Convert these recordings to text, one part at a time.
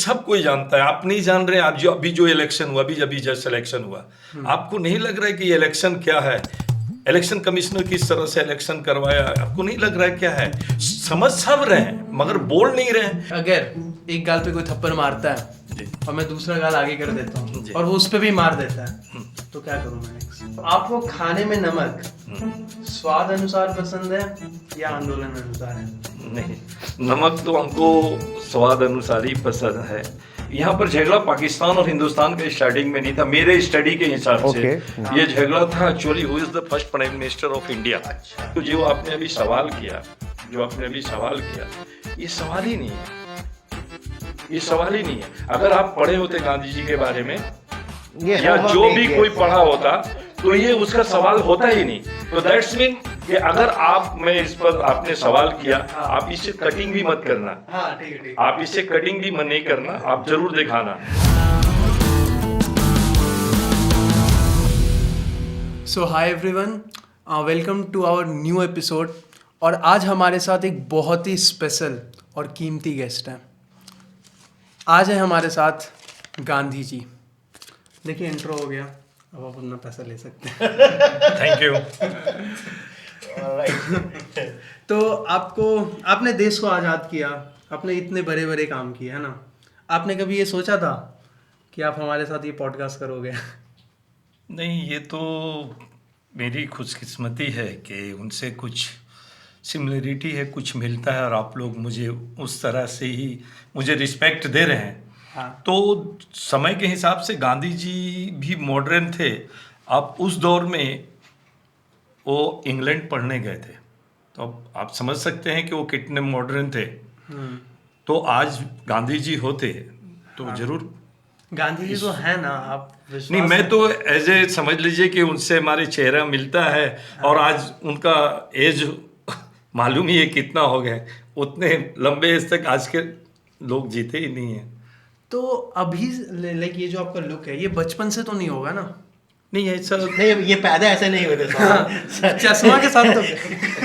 सब कोई जानता है, आप नहीं जान रहे। आप जो अभी जो इलेक्शन हुआ, अभी जस्ट इलेक्शन हुआ, आपको नहीं लग रहा है कि ये इलेक्शन क्या है? इलेक्शन कमिश्नर किस तरह से इलेक्शन करवाया, आपको नहीं लग रहा है क्या है? समझ सब रहे हैं मगर बोल नहीं रहे हैं। अगर एक गाल पे कोई थप्पड़ मारता है और मैं दूसरा गाल आगे कर देता हूँ और वो उस पे भी मार देता है, तो क्या करूँ मैं नेक्स्ट? आपको खाने में नमक स्वाद अनुसार पसंद है या आंदोलन अनुसार है? नहीं, नमक तो हमको स्वाद अनुसार ही पसंद है। यहाँ पर झगड़ा पाकिस्तान और हिंदुस्तान के स्टार्टिंग में नहीं था, मेरे स्टडी के हिसाब से ये झगड़ा था actually who is the first prime minister of India. तो जो आपने अभी सवाल किया, ये सवाल ही नहीं है, अगर आप पढ़े होते गांधी जी के बारे में या जो भी कोई पढ़ा होता तो ये उसका सवाल होता ही नहीं। तो दैट्स मीन कि अगर मैं इस पर आपने सवाल किया, आप इससे कटिंग भी मत करना। हाँ, ठीक है। आप इससे कटिंग भी मत नहीं करना, आप जरूर दिखाना। So hi everyone, welcome to our new episode. और आज हमारे साथ एक बहुत ही स्पेशल और कीमती गेस्ट है। आज है हमारे साथ गांधी जी। देखिए इंट्रो हो गया, अब आप अपना पैसा ले सकते हैं। Thank you. तो आपने देश को आज़ाद किया, आपने इतने बड़े बड़े काम किए, है ना? आपने कभी ये सोचा था कि आप हमारे साथ ये पॉडकास्ट करोगे? नहीं, ये तो मेरी खुशकिस्मती है कि उनसे कुछ सिमिलरिटी है, कुछ मिलता है और आप लोग मुझे उस तरह से ही मुझे रिस्पेक्ट दे रहे हैं। हाँ। तो समय के हिसाब से गांधी जी भी मॉडर्न थे। आप उस दौर में वो इंग्लैंड पढ़ने गए थे, तो अब आप समझ सकते हैं कि वो कितने मॉडर्न थे। तो आज गांधी जी होते तो जरूर गांधी जी तो है ना, आप नहीं, मैं तो एज ए समझ लीजिए कि उनसे हमारे चेहरा मिलता है। और आज उनका एज मालूम ही है कितना हो गया, उतने लंबे एज तक आज के लोग जीते ही नहीं है। तो अभी लाइक ये जो आपका लुक है, ये बचपन से तो नहीं होगा ना? नहीं, ऐसा नहीं, ये पैदा ऐसे नहीं होते। चश्मा के साथ तो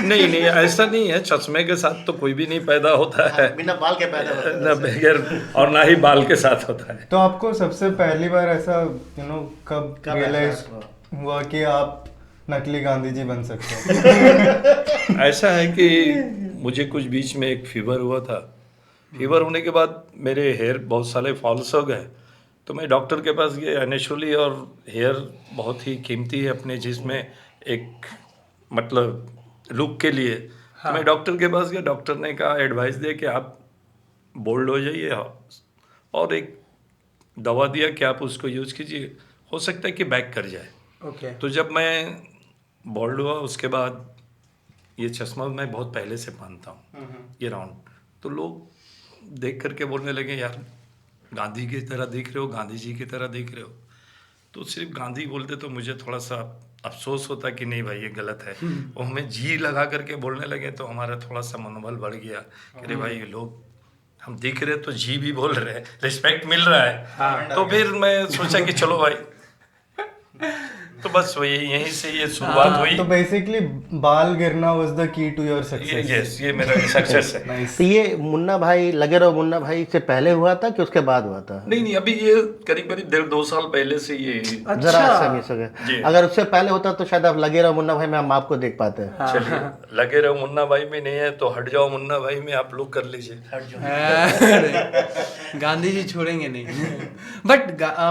नहीं, ऐसा नहीं है। चश्मे के साथ तो कोई भी नहीं पैदा होता है, बिना बाल के पैदा होता है। ना बगैर और ना ही बाल के साथ होता है। तो आपको सबसे पहली बार ऐसा कब रियलाइज हुआ कि आप नकली गांधी जी बन सकते हैं? ऐसा है कि मुझे कुछ बीच में एक फीवर हुआ था। फीवर होने के बाद मेरे हेयर बहुत सारे फॉल्स हो गए, तो मैं डॉक्टर के पास गया नेचुरली। और हेयर बहुत ही कीमती है अपने जिसमें एक मतलब लुक के लिए। तो मैं डॉक्टर के पास गया, डॉक्टर ने कहा, एडवाइस दिया कि आप बोल्ड हो जाइए और एक दवा दिया कि आप उसको यूज़ कीजिए, हो सकता है कि बैक कर जाए। ओके। तो जब मैं बोल्ड हुआ उसके बाद ये चश्मा मैं बहुत पहले से पहनता हूँ, ये राउंड। तो लोग देख करके बोलने लगे, यार गांधी की तरह दिख रहे हो, गांधी जी की तरह दिख रहे हो। तो सिर्फ गांधी बोलते तो मुझे थोड़ा सा अफसोस होता कि नहीं भाई ये गलत है। और हमें जी लगा करके बोलने लगे तो हमारा थोड़ा सा मनोबल बढ़ गया कि अरे भाई ये लोग हम दिख रहे तो जी भी बोल रहे हैं, रिस्पेक्ट मिल रहा है। तो फिर मैं सोचा कि चलो भाई, तो बस वही यहीं से ये शुरुआत हुई। तो बेसिकली बाल गिरना was the key to your success. Yes, ये मेरा सक्सेस है। नाइस। तो ये मुन्ना भाई लगे रहो मुन्ना भाई से पहले हुआ था कि उसके बाद हुआ था? नहीं, अभी ये करीब 1.5-2 साल पहले से ये जरा सा मिस हो गया। अगर उससे पहले होता तो शायद आप लगे रहो मुन्ना भाई में हम आपको देख पाते हैं। चलिए, लगे रहो मुन्ना भाई में नहीं है तो हट जाओ मुन्ना भाई में आप लोग कर लीजिए। गांधी जी छोड़ेंगे नहीं। बट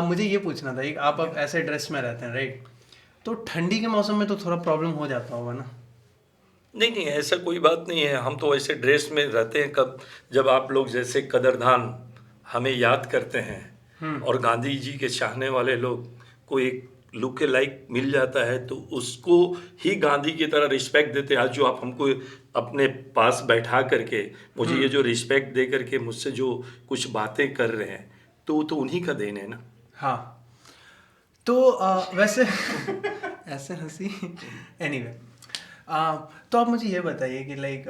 मुझे ये पूछना था, एक आप अब ऐसे ड्रेस में रहते हैं राइट, तो ठंडी के मौसम में तो थोड़ा प्रॉब्लम हो जाता होगा ना? नहीं, ऐसा कोई बात नहीं है। हम तो ऐसे ड्रेस में रहते हैं कब जब आप लोग जैसे कदरदान हमें याद करते हैं और गांधी जी के चाहने वाले लोग को एक लुक के लाइक मिल जाता है तो उसको ही गांधी की तरह रिस्पेक्ट देते हैं। आज जो आप हमको अपने पास बैठा करके मुझे ये जो रिस्पेक्ट दे करके मुझसे जो कुछ बातें कर रहे हैं तो उन्हीं का देन है ना। हाँ। तो वैसे ऐसे हंसी एनीवे तो आप मुझे ये बताइए कि लाइक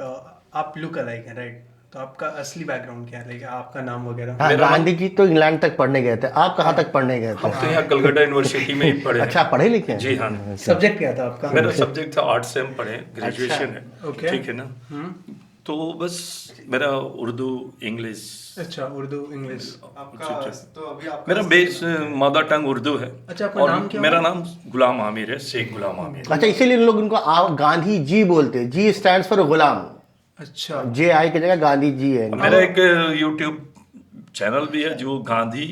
आप लुक अलाइक हैं राइट, तो आपका असली बैकग्राउंड क्या है, लाइक आपका नाम वगैरह? हाँ, गांधी जी तो इंग्लैंड तक पढ़ने गए थे, आप कहाँ तक पढ़ने गए थे? हम तो यहाँ कलकत्ता यूनिवर्सिटी में ही पढ़े। अच्छा, पढ़े लिखे हैं? जी हाँ। सब्जेक्ट क्या था आपका? मेरा सब्जेक्ट था आर्ट्स से हम पढ़े, ग्रेजुएशन है। Okay. ठीक है ना। तो बस मेरा उर्दू इंग्लिश अच्छा, उर्दू इंग्लिश। आपका तो अभी आपका मेरा बेस मदर टंग उर्दू है। अच्छा, आपका और नाम क्या मेरा नाम गुलाम आमिर है, शेख गुलाम आमिर। अच्छा, इसीलिए लोग उनको गांधी जी बोलते हैं। जी स्टैंड्स फॉर गुलाम, अच्छा, जे आई की जगह गांधी जी है। मेरा एक यूट्यूब चैनल भी है जो गांधी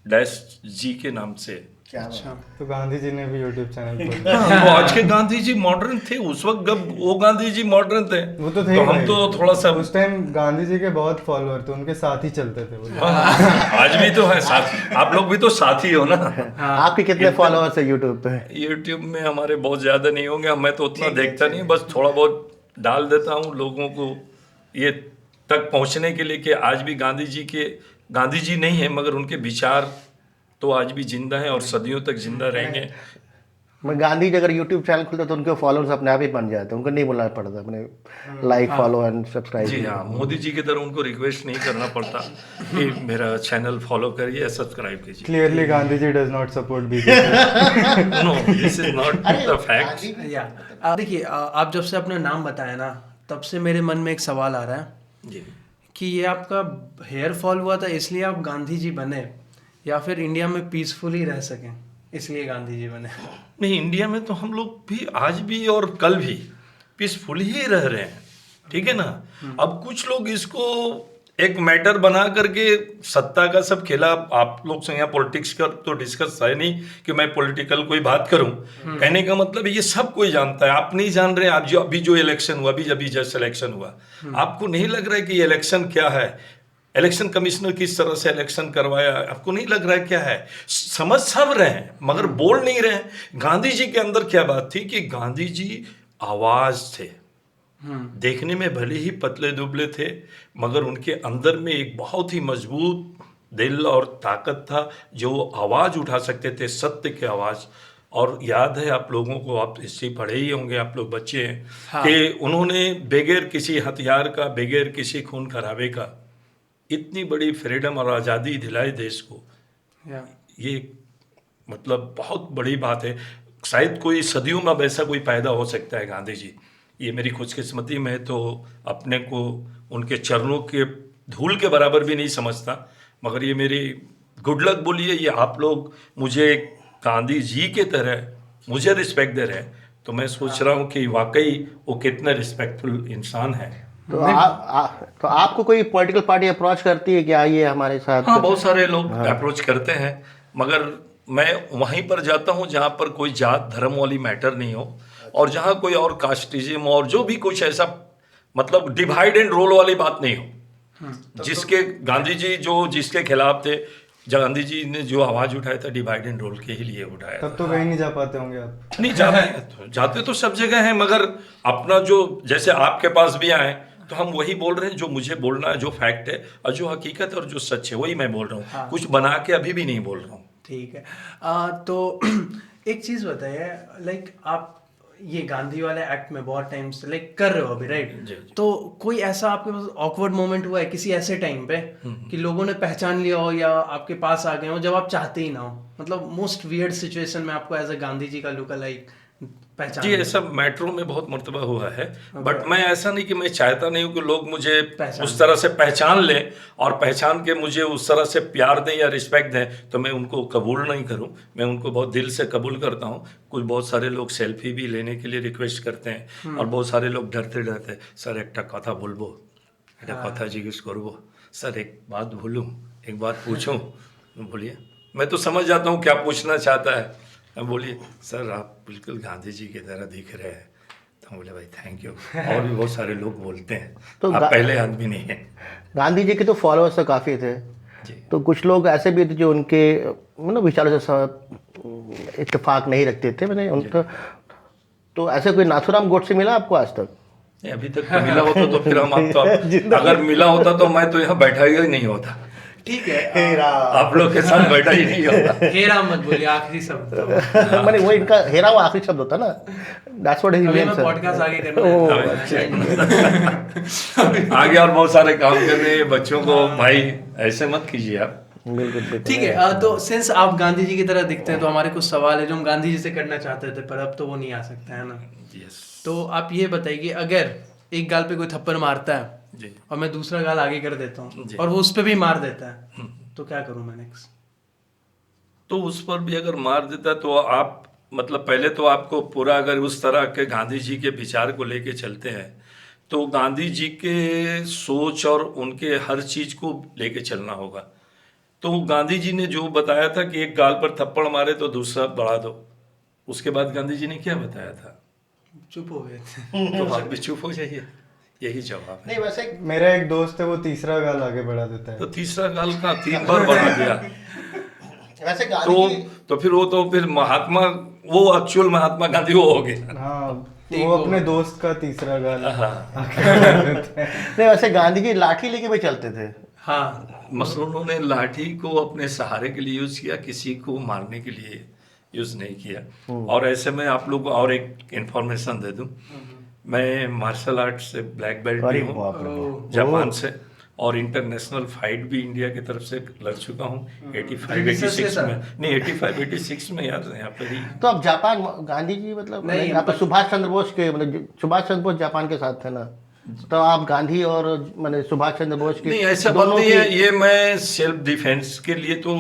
डैश जी के नाम से। अच्छा। तो गांधी जी ने भी यूट्यूब चैनल खोला। वो आज के गांधी जी मॉडर्न थे, उस वक्त जब वो गांधी जी मॉडर्न थे वो तो थे हम भाई। तो थोड़ा सा उस टाइम गांधी जी के बहुत फॉलोअर थे, उनके साथ ही चलते थे वो। आज भी तो है साथ, आप लोग भी तो साथी हो ना। आपके कितने फॉलोअर्स है यूट्यूब पे? यूट्यूब में हमारे बहुत ज्यादा नहीं होंगे, मैं तो उतना देखता नहीं, बस थोड़ा बहुत डाल देता हूँ लोगों को ये तक पहुँचने के लिए कि आज भी गांधी जी नहीं है मगर उनके विचार तो आज भी जिंदा है और सदियों तक जिंदा रहेंगे। मैं गांधी जी अगर यूट्यूब चैनल खुलता तो उनके फॉलोअर्स अपने आप ही बन जाते, उनको नहीं बोलना पड़ता अपने लाइक फॉलो एंड जी सब्सक्राइब। हाँ, मोदी जी की तरह उनको रिक्वेस्ट नहीं करना पड़ता कि मेरा चैनल फॉलो करिए या सब्सक्राइब कीजिए। Clearly Gandhi ji does not support BJP. No, this is not the fact. या देखिए, आप जब से अपना नाम बताया ना, तब से मेरे मन में एक सवाल आ रहा है जी, कि ये आपका हेयर फॉल हुआ था इसलिए आप गांधी जी बने, या फिर इंडिया में पीसफुली रह सकें इसलिए गांधी जी बने? नहीं, इंडिया में तो हम लोग भी आज भी और कल भी पीसफुल ही रह रहे हैं, ठीक है ना। अब कुछ लोग इसको एक मैटर बना करके सत्ता का सब खेला। आप लोग से यहाँ पॉलिटिक्स का तो डिस्कस है नहीं कि मैं पॉलिटिकल कोई बात करूं। कहने का मतलब ये सब कोई जानता है, आप नहीं जान रहे। आप जो अभी जो इलेक्शन हुआ, अभी जस्ट इलेक्शन हुआ, आपको नहीं लग रहा है कि ये इलेक्शन क्या है? इलेक्शन कमिश्नर किस तरह से इलेक्शन करवाया, आपको नहीं लग रहा है क्या है? समझ सब रहे हैं मगर बोल नहीं रहे हैं। गांधी जी के अंदर क्या बात थी कि गांधी जी आवाज थे। देखने में भले ही पतले दुबले थे मगर उनके अंदर में एक बहुत ही मजबूत दिल और ताकत था जो आवाज उठा सकते थे, सत्य की आवाज। और याद है आप लोगों को, आप हिस्ट्री पढ़े ही होंगे, आप लोग बच्चे हैं, कि उन्होंने बगैर किसी हथियार का, बगैर किसी खून खराबे का इतनी बड़ी फ्रीडम और आज़ादी दिलाई देश को। ये मतलब बहुत बड़ी बात है। शायद कोई सदियों में वैसा कोई पैदा हो सकता है गांधी जी। ये मेरी खुशकिस्मती, मैं तो अपने को उनके चरणों के धूल के बराबर भी नहीं समझता, मगर ये मेरी गुड लक बोलिए। ये आप लोग मुझे गांधी जी के तरह मुझे रिस्पेक्ट दे रहे हैं, तो मैं सोच रहा हूँ कि वाकई वो कितना रिस्पेक्टफुल इंसान है। तो तो आपको कोई पॉलिटिकल पार्टी अप्रोच करती है कि आइए हमारे साथ? हाँ, बहुत सारे लोग अप्रोच करते हैं मगर मैं वहीं पर जाता हूँ जहाँ पर कोई जात धर्म वाली मैटर नहीं हो, और जहाँ कोई और कास्टिज्म और जो भी कुछ ऐसा मतलब डिवाइड एंड रोल वाली बात नहीं हो। जिसके गांधी जी जो जिसके खिलाफ थे, गांधी जी ने जो आवाज उठाया था डिवाइड एंड रोल के ही लिए उठाया तब तो कहीं नहीं जा पाते होंगे आप? नहीं जाते तो सब जगह हैं, मगर अपना जो जैसे आपके पास भी आए तो हम वही बोल रहे हैं जो मुझे बोलना है, जो फैक्ट है और जो हकीकत है और जो सच है वही मैं बोल रहा हूँ। हाँ। कुछ बना के अभी भी नहीं बोल रहा हूँ। ठीक है। तो एक चीज़ बताइए, लाइक आप ये गांधी वाले एक्ट में बहुत टाइम से लाइक कर रहे हो अभी, राइट? जी, जी। तो कोई ऐसा आपके पास ऑकवर्ड मोमेंट हुआ है किसी ऐसे टाइम पे कि लोगों ने पहचान लिया हो या आपके पास आ गए हो जब आप चाहते ही ना हो? मतलब मोस्ट वियर्ड सिचुएशन में आपको एज अ गांधी जी का लुक लाइक पहचान जी, ऐसा मेट्रो में बहुत मर्तबा हुआ है। बट मैं ऐसा नहीं कि मैं चाहता नहीं हूँ कि लोग मुझे उस तरह से पहचान लें और पहचान के मुझे उस तरह से प्यार दें या रिस्पेक्ट दें, तो मैं उनको कबूल नहीं करूँ। मैं उनको बहुत दिल से कबूल करता हूँ। कुछ बहुत सारे लोग सेल्फी भी लेने के लिए रिक्वेस्ट करते हैं और बहुत सारे लोग डरते डरते, सर एक कथा बोलबो, एक कथा जिज्ञेस करबो, सर एक बात बोलूँ, एक बात पूछूँ। बोलिए। मैं तो समझ जाता हूँ क्या पूछना चाहता है। बोलिए सर, आप बिल्कुल गांधी जी की तरह दिख रहे हैं। तो बोले भाई थैंक यू। और भी बहुत सारे लोग बोलते हैं तो आप पहले आदमी नहीं हैं। गांधी जी के तो फॉलोअर्स तो काफ़ी थे जी। तो कुछ लोग ऐसे भी थे जो उनके मतलब विचारों से इत्तेफाक नहीं रखते थे। मैंने उनका तो ऐसे कोई नाथूराम गोडसे मिला आपको आज तक? नहीं, अभी तक तो मिला होता तो फिर हम अगर मिला होता तो मैं तो यहाँ बैठा ही नहीं होता। ठीक है, आप लोग के साथ बैठा ही नहीं होता। हेरा मत बोलिए, आखिरी शब्द तो मैंने वो इनका हेरा वो आखिरी शब्द होता ना, दैट्स व्हाट ही अभी मीन्स। मैं पॉडकास्ट आगे करना है। आगे और बहुत सारे काम करने बच्चों को, भाई ऐसे मत कीजिए आप। बिल्कुल ठीक है। तो सिंस आप गांधी जी की तरह दिखते हैं तो हमारे कुछ सवाल है जो हम गांधी जी से करना चाहते थे पर अब तो वो नहीं आ सकता है ना। यस। तो आप ये बताइए, अगर एक गाल पे कोई थप्पड़ मारता है जी और मैं दूसरा गाल आगे कर देता हूँ जी। और वो उस पे भी मार देता है, तो क्या करूँ मैं नेक्स्ट? तो उस पर भी अगर मार देता तो आप मतलब पहले तो आपको पूरा अगर उस तरह के गांधी जी के विचार को लेके चलते हैं तो गांधी जी के सोच और उनके हर चीज को लेके चलना होगा। तो गांधी जी ने जो बताया था कि एक गाल पर थप्पड़ मारे तो दूसरा बढ़ा दो, उसके बाद गांधी जी ने क्या बताया था? चुप हो गए थे। तो आप भी चुप हो जाइए, यही जवाब है। नहीं वैसे मेरा एक दोस्त है वो तीसरा गाल आगे बढ़ा देता है। तो तीसरा गाल का 3 बार बढ़ा दिया वैसे गांधी जी तो फिर महात्मा, वो एक्चुअल महात्मा गांधी वो हो गया। हाँ, ठीक वो हो अपने दोस्त का तीसरा गाल हाँ। आगे बढ़ा देता है। नहीं वैसे गांधी जी लाठी लेके भी चलते थे। हाँ, मसलन उन्होंने लाठी को अपने सहारे के लिए यूज किया, किसी को मारने के लिए यूज नहीं किया। और ऐसे में आप लोग को और एक इंफॉर्मेशन दे दूं, मैं मार्शल आर्ट से ब्लैक बेल्ट भी अरे हूँ बाप रे ओ, बाप। जापान से, और इंटरनेशनल फाइट भी इंडिया की तरफ से लड़ चुका हूँ 85-86 में, नहीं 85-86 में यार यहाँ पे ही। तो अब जापान गांधी जी मतलब नहीं, यहाँ पे सुभाष चंद्र बोस के मतलब सुभाष चंद्र बोस जापान के साथ थे ना, तो आप गांधी और मैंने सुभाष चंद्र बोस की नहीं ऐसा बात दोनों नहीं की- है, ये मैं सेल्फ डिफेंस के लिए तो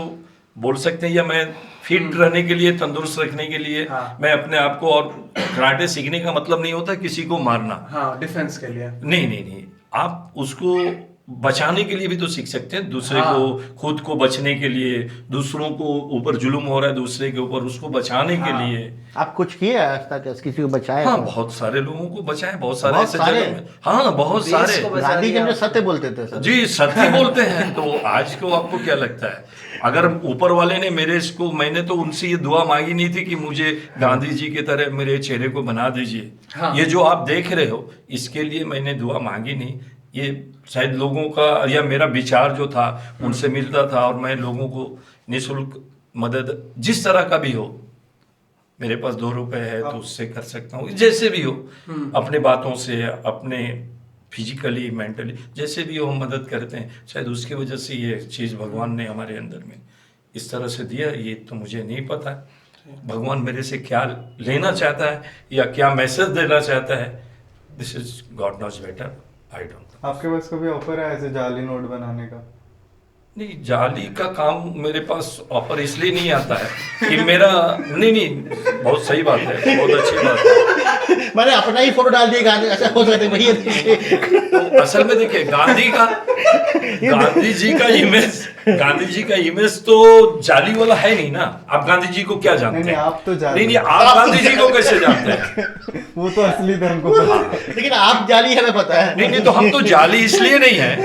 बोल सकते हैं, या मैं फिट रहने के लिए, तंदुरुस्त रखने के लिए हाँ। मैं अपने आप को, और कराटे सीखने का मतलब नहीं होता किसी को मारना, हाँ, डिफेंस के लिए। नहीं, आप उसको बचाने के लिए भी तो सीख सकते हैं, दूसरे हाँ। को, खुद को बचने के लिए, दूसरों को ऊपर जुल्म हो रहा है दूसरे के ऊपर, उसको बचाने के हाँ। लिए। आप कुछ किए आज तक किसी को बचाया? हाँ, तो? बहुत सारे लोगों को बचाए, बहुत सारे बहुत ऐसे सारे? जगह में, हाँ बहुत देश सारे। को बचा गांधी जी दिया। मुझे सत्य बोलते थे सर। जी सत्य बोलते हैं। तो आज को आपको क्या लगता है, अगर ऊपर वाले ने मेरे इसको, मैंने तो उनसे ये दुआ मांगी नहीं थी कि मुझे गांधी जी की तरह मेरे चेहरे को बना दीजिए। हाँ। ये जो आप देख रहे हो इसके लिए मैंने दुआ मांगी नहीं, ये शायद लोगों का या मेरा विचार जो था उनसे मिलता था, और मैं लोगों को निःशुल्क मदद जिस तरह का भी हो, मेरे पास 2 रुपए है तो उससे कर सकता हूँ, जैसे भी हो, अपने बातों से, अपने फिजिकली मेंटली जैसे भी हो हम मदद करते हैं। शायद उसकी वजह से ये चीज़ भगवान ने हमारे अंदर में इस तरह से दिया, ये तो मुझे नहीं पता भगवान मेरे से क्या लेना चाहता है या क्या मैसेज देना चाहता है। This is God knows better, I don't. आपके पास कभी ऑफर है ऐसे जाली नोट बनाने का? नहीं, जाली का काम मेरे पास ऑफर इसलिए नहीं आता है कि मेरा नहीं, बहुत सही बात है, बहुत अच्छी बात है। मैंने अपना ही फोटो डाल दिया गांधी, ऐसा हो सकता है भैया देखिए। तो असल में देखिए गांधी जी का इमेज तो जाली वाला है नहीं ना। आप गांधी जी को क्या जानते नहीं, हैं? आप तो जाली। नहीं, आप गांधी जी को कैसे जानते हैं? वो तो असली धर्म को पता है। लेकिन आप जाली हमें पता है। नहीं, तो हम तो जाली इसलिए नहीं है,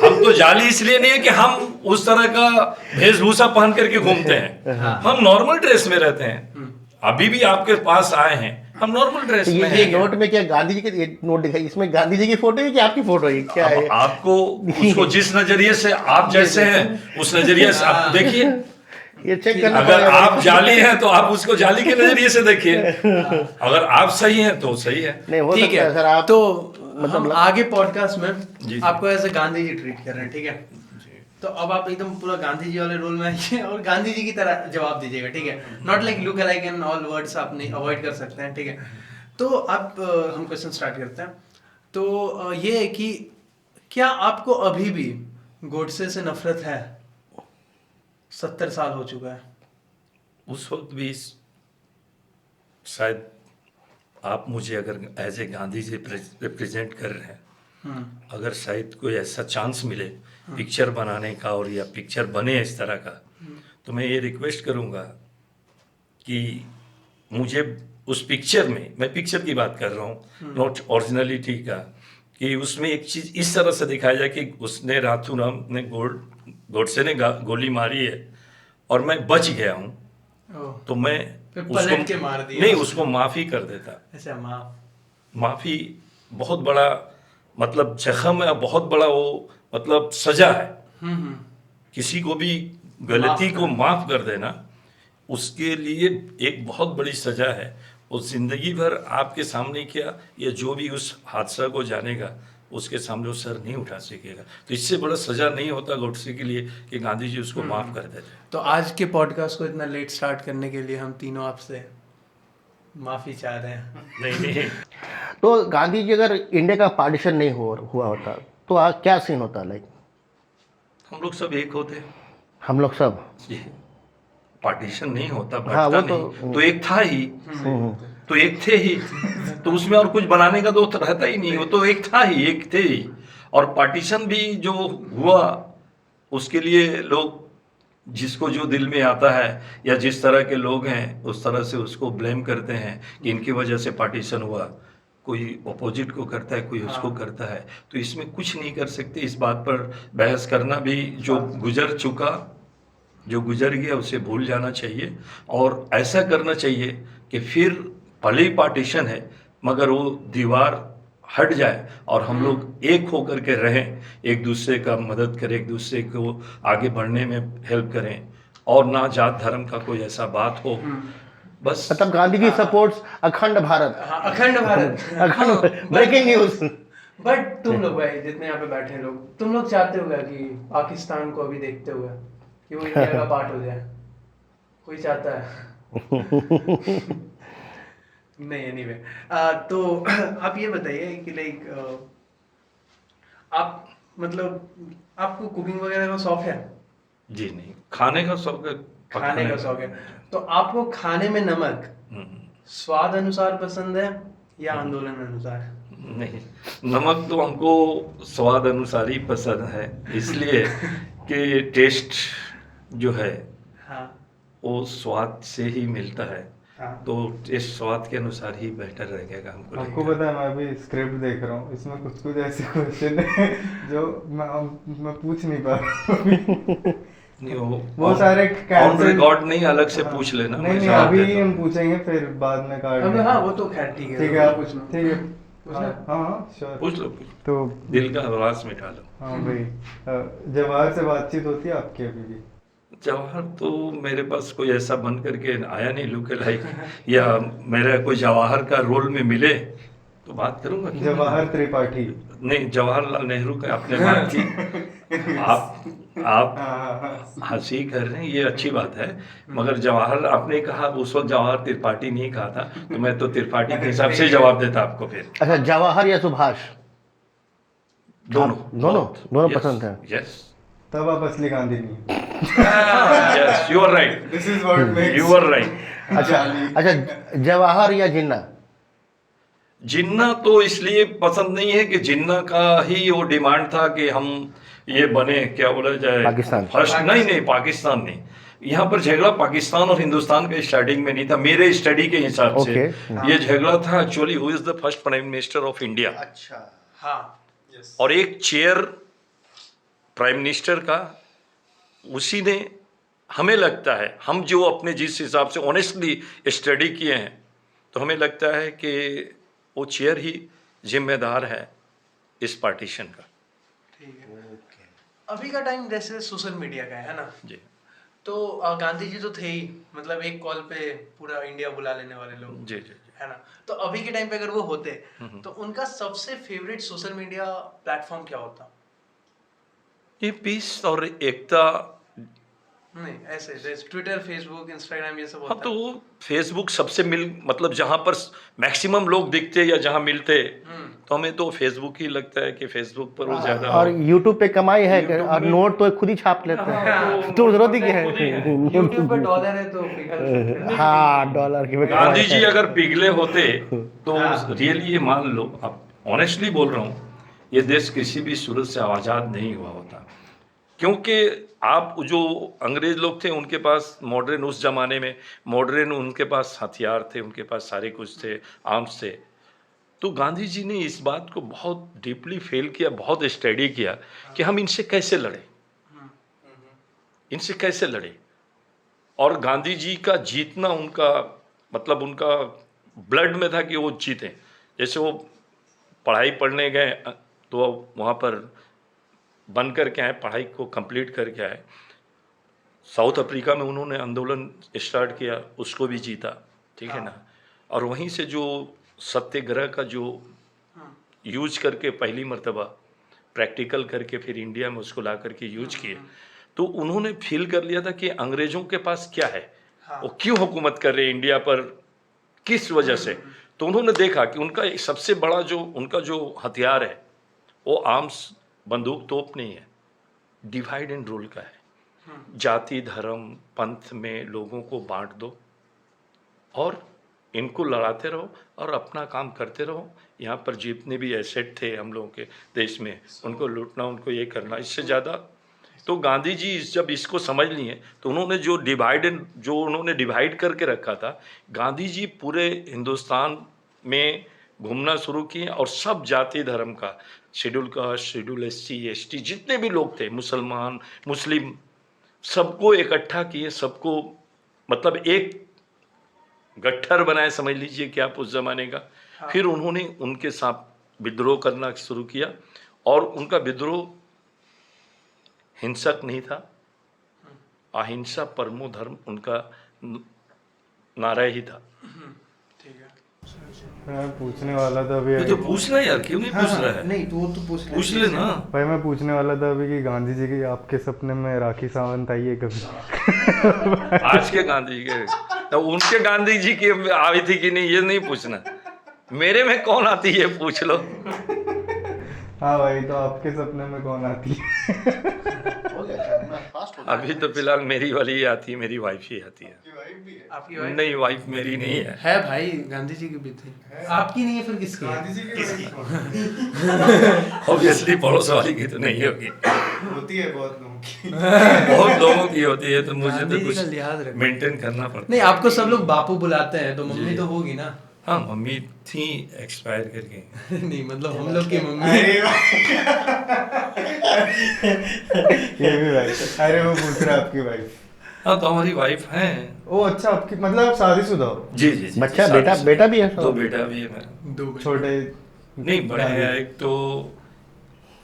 हम तो जाली इसलिए नहीं है कि हम उस तरह का वेशभूषा पहन करके घूमते हैं। हम नॉर्मल ड्रेस में रहते हैं। अभी भी आपके पास आए हैं, हम नॉर्मल ड्रेस तो में ये हैं। नोट में क्या गांधी जी के ये नोट दिखाई, इसमें गांधी जी की फोटो है कि आपकी फोटो है, क्या है? अब आपको उसको जिस नजरिए से आप जैसे हैं उस नजरिए से आप देखिए। ये चेक करना अगर पड़ेगा। आप जाली हैं तो आप उसको जाली के नजरिए से देखिए, अगर आप सही हैं तो सही है। नहीं हो ठीक सकता है है सर आप तो मतलब हम आगे पॉडकास्ट में जी। आपको ऐसे गांधी जी ट्रीट कर रहे हैं, ठीक है? तो अब आप एकदम पूरा गांधी जी वाले रोल में आइए और गांधी जी की तरह जवाब दीजिएगा, ठीक है? Not like look alike and all words आप नहीं अवॉइड कर सकते हैं, ठीक है? तो अब हम क्वेश्चन स्टार्ट करते हैं। तो ये है कि क्या आपको अभी भी गोडसे से नफरत है? 70 साल हो चुका है। उस वक्त भी शायद आप मुझे अगर as a Gandhi ji represent कर रहे हैं, अगर शायद कोई ऐसा चांस मिले पिक्चर बनाने का, और या पिक्चर बने इस तरह का, तो मैं ये रिक्वेस्ट करूँगा कि मुझे उस पिक्चर में, मैं पिक्चर की बात कर रहा हूँ, नॉट ओरिजिनलिटी का, कि उसमें एक चीज़ इस तरह से दिखाया जाए कि उसने राथूराम ने गोडसे ने गोली मारी है और मैं बच गया हूँ, ओह, तो मैं फिर पलट के मार दिया। नहीं, उसको माफ़ी कर देता। ऐसा माफ़ी बहुत बड़ा मतलब जख्म है, बहुत बड़ा वो मतलब सजा है। किसी को भी गलती को माफ़ कर देना उसके लिए एक बहुत बड़ी सजा है। वो जिंदगी भर आपके सामने क्या, या जो भी उस हादसा को जानेगा उसके सामने वो सर नहीं उठा सकेगा। तो इससे बड़ा सजा नहीं होता गोडसे के लिए कि गांधी जी उसको माफ़ कर देते। तो आज के पॉडकास्ट को इतना लेट स्टार्ट करने के लिए हम तीनों आपसे माफी चाह रहे हैं। नहीं, तो गांधी जी अगर इंडिया का पार्टीशन नहीं हुआ होता तो क्या सीन होता लाइक? हम लोग सब एक होते। हम लोग सब, ये पार्टीशन नहीं होता, हाँ बढ़ता वो तो नहीं तो एक था ही, हम्म, तो एक थे ही, तो उसमें और कुछ बनाने का तो रहता ही नहीं, वो तो एक था ही, एक थे ही। और पार्टीशन भी जो हुआ उसके लिए लोग, जिसको जो दिल में आता है या जिस तरह के लोग हैं उस तरह से उसको ब्लेम करते हैं कि इनकी वजह से पार्टीशन हुआ। कोई अपोजिट को करता है, कोई उसको करता है, तो इसमें कुछ नहीं कर सकते। इस बात पर बहस करना भी, जो गुजर चुका, जो गुजर गया उसे भूल जाना चाहिए। और ऐसा करना चाहिए कि फिर भले ही पार्टीशन है मगर वो दीवार हट जाए और हम लोग एक होकर के रहें, एक दूसरे का मदद करें, एक दूसरे को आगे बढ़ने में हेल्प करें, और ना जात धर्म का कोई ऐसा बात हो। बस मतलब गांधी जी सपोर्ट्स अखंड भारत। हाँ, अखंड भारत। अखंड ब्रेकिंग न्यूज। बट तुम लोग भाई जितने यहाँ पे बैठे हैं लोग, तुम लोग चाहते होगा कि पाकिस्तान को अभी देखते हुए कि वो इंडिया का पार्ट हो जाए? कोई चाहता है? नहीं, एनीवे। तो आप ये बताइए कि लाइक आप मतलब आपको कुकिंग वगैरह का शौक है? जी नहीं, खाने का शौक है, खाने का शौक है, तो आपको खाने में नमक स्वाद अनुसार पसंद है या आंदोलन अनुसार? नहीं, नमक तो हमको स्वाद अनुसार ही पसंद है, इसलिए कि टेस्ट जो है हाँ वो स्वाद से ही मिलता है, हाँ। तो टेस्ट स्वाद के अनुसार ही बेहतर रहेगा हमको आपको लगेगा। पता है, मैं अभी स्क्रिप्ट देख रहा हूँ, इसमें कुछ कुछ ऐसे क्वेश्चन है जो मैं पूछ नहीं पा रहा हूँ। नहीं, वो सारे ऑन cancel- रिकॉर्ड नहीं, अलग से हाँ। पूछ लेना, नहीं मैं नहीं, जवाब अभी देता हम हूँ। पूछेंगे फिर बाद में काट अब देंगे। हाँ, वो तो खैर ठीक है। ठीक है, आप पूछ लो। ठीक है। पूछना? हाँ हाँ श्योर। पूछ लो, तो दिल का आवाज मिटा लो। हाँ भाई, जवाहर से बातचीत होती है आपकी अभी भी? जवाहर तो मेरे पास कोई ऐसा बन करके आया नहीं लुक लाइक, या मेरा कोई जवाहर का रोल में मिले तो बात करूंगा, क्यों नहीं? जवाहर त्रिपाठी। नहीं, जवाहरलाल नेहरू का आपने बात की, आप हंसी कर रहे हैं, ये अच्छी बात है, मगर जवाहर आपने कहा, उस वक्त जवाहर त्रिपाठी नहीं कहा था, तो मैं तो त्रिपाठी के हिसाब से जवाब देता आपको फिर। अच्छा, जवाहर या सुभाष? दोनों दोनों पसंद है। यस तब आप असली गांधी नहीं। Yes, you are right, this is what you are right. अच्छा, जवाहर या जिन्ना? जिन्ना तो इसलिए पसंद नहीं है कि जिन्ना का ही वो डिमांड था कि हम ये बने, क्या बोला जाए, पाकिस्तान। फर्स्ट। नहीं, पाकिस्तान नहीं, यहाँ पर झगड़ा पाकिस्तान और हिंदुस्तान के स्टार्टिंग में नहीं था, मेरे स्टडी के हिसाब से ये झगड़ा था actually who is the first prime minister of India. अच्छा, हाँ। और एक चेयर प्राइम मिनिस्टर का, उसी ने, हमें लगता है, हम जो अपने जिस हिसाब से ऑनेस्टली स्टडी किए हैं, तो हमें लगता है कि वो चेयर ही जिम्मेदार है इस पार्टीशन का। ठीक है। अभी का टाइम जैसे सोशल मीडिया का है ना, जी तो गांधी जी तो थे ही, मतलब एक कॉल पे पूरा इंडिया बुला लेने वाले लोग, जी जी। है ना। तो अभी के टाइम पे अगर वो होते तो उनका सबसे फेवरेट सोशल मीडिया प्लेटफॉर्म क्या होता? ये पीस और एकता। नहीं, ऐसे जैसे ट्विटर, फेसबुक, इंस्टाग्राम, ये सब हाँ, होता तो है। वो फेसबुक सबसे मतलब जहाँ पर मैक्सिमम लोग दिखते या जहाँ मिलते, तो हमें तो फेसबुक ही लगता है कि फेसबुक पर वो ज्यादा। और यूट्यूब पे कमाई है YouTube और में- नोट तो खुद ही छाप लेते हैं, तो जरूरत ही क्या है। यूट्यूब पे डॉलर है तो पिघल सकते हैं। हाँ, डॉलर की गांधी जी अगर पिघले होते तो रियली, ये मान लो, आप ऑनेस्टली बोल रहा हूँ, ये देश किसी भी सूरत से आज़ाद नहीं हुआ होता, क्योंकि आप जो अंग्रेज लोग थे उनके पास मॉडर्न, उस जमाने में मॉडर्न उनके पास हथियार थे, उनके पास सारे कुछ थे, आर्म्स थे। तो गांधी जी ने इस बात को बहुत डीपली फील किया, बहुत स्टडी किया कि हम इनसे कैसे लड़े, इनसे कैसे लड़े। और गांधी जी का जीतना उनका, मतलब उनका ब्लड में था कि वो जीते। जैसे वो पढ़ाई पढ़ने गए तो वहाँ पर बन कर के आए, पढ़ाई को कंप्लीट करके आए, साउथ अफ्रीका में उन्होंने आंदोलन स्टार्ट किया, उसको भी जीता, ठीक है ना। और वहीं से जो सत्याग्रह का जो यूज करके पहली मर्तबा प्रैक्टिकल करके फिर इंडिया में उसको ला करके यूज किए, तो उन्होंने फील कर लिया था कि अंग्रेज़ों के पास क्या है, वो क्यों हुकूमत कर रहे हैं इंडिया पर, किस वजह से। तो उन्होंने देखा कि उनका एक सबसे बड़ा जो उनका जो हथियार है वो आर्म्स बंदूक तोप नहीं है, डिवाइड एंड रूल का है। जाति धर्म पंथ में लोगों को बांट दो और इनको लड़ाते रहो और अपना काम करते रहो। यहाँ पर जितने भी एसेट थे हम लोगों के देश में उनको लूटना, उनको ये करना, इससे ज़्यादा। तो गांधी जी जब इसको समझ लिए तो उन्होंने जो उन्होंने डिवाइड करके रखा था, गांधी जी पूरे हिंदुस्तान में घूमना शुरू किए और सब जाति धर्म का, schedule caste, schedule SC ST जितने भी लोग थे, मुसलमान मुस्लिम, सबको इकट्ठा किए, सबको मतलब एक गट्ठर बनाए, समझ लीजिए कि आप उस जमाने का। फिर उन्होंने उनके साथ विद्रोह करना शुरू किया और उनका विद्रोह हिंसक नहीं था, अहिंसा परमो धर्म उनका नारा ही था। मैं पूछने वाला था अभी, तो पूछना यार, क्यों नहीं पूछ रहा है? नहीं तो वो तो पूछ ले ना भाई मैं पूछने वाला था अभी कि गांधी जी की आपके सपने में राखी सावंत आई है कभी? आज के गांधी के, तो उनके गांधी जी की आई थी कि नहीं ये नहीं पूछना, मेरे में कौन आती है पूछ लो। हाँ भाई, तो आपके सपने में कौन आती है? अभी तो फिलहाल मेरी वाली ही आती है, मेरी वाइफ ही आती है। आपकी वाइफ? नहीं, वाइफ मेरी नहीं है। भाई गांधी जी की भी थी। आपकी नहीं है फिर किसकी है? ऑब्वियसली पड़ोस वाली की तो नहीं होगी, होती है बहुत लोगों की। बहुत लोगों की होती है, तो मुझे गांधी तो जी का लिहाज कुछ रखो। मेंटेन करना पड़ता नहीं, आपको सब लोग बापू बुलाते हैं तो मम्मी तो होगी ना? हाँ, मम्मी थी एक्सपायर करके। नहीं मतलब हम लोग की मम्मी। ये भी भाई, अरे वो पूछ रहा है आपकी वाइफ। हाँ, तो हमारी वाइफ है। ओ अच्छा, आपकी मतलब आप शादीशुदा हो? जी जी जी, बच्चा शादी बेटा से- बेटा भी है? दो बेटा भी है मेरा। दो बच्चे। छोटे? नहीं, बड़े हैं। एक तो